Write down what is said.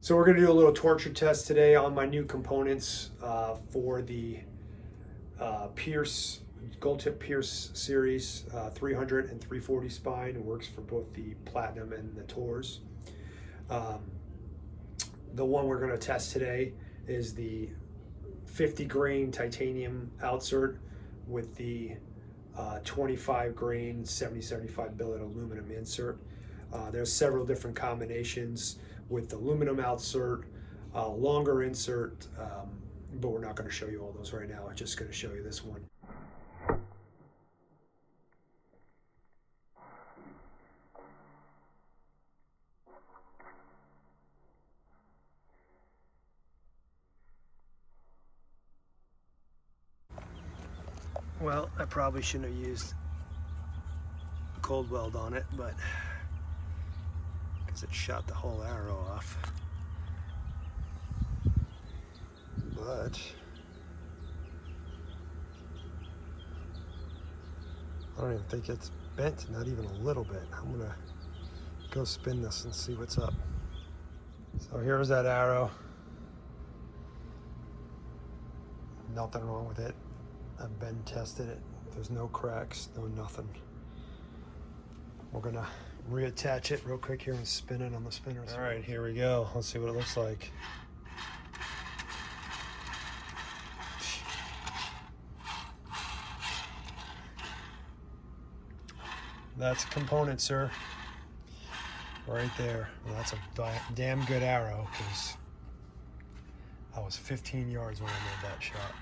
So we're going to do a little torture test today on my new components for the Pierce, Gold Tip Pierce series 300 and 340 spine. It works for both the Platinum and the Tours. The one we're going to test today is the 50 grain titanium outsert with the 25 grain 7075 billet aluminum insert. There's several different combinations with aluminum outsert, longer insert, but we're not going to show you all those right now. I'm just going to show you this one. Well, I probably shouldn't have used cold weld on it, but because it shot the whole arrow off. But I don't even think it's bent, not even a little bit. I'm gonna go spin this and see what's up. So here's that arrow. Nothing wrong with it. I've been tested it. There's no cracks, no nothing. We're gonna reattach it real quick here and spin it on the spinner. All right, here we go. Let's see what it looks like. That's a component, sir. Right there. Well, that's a damn good arrow because I was 15 yards when I made that shot.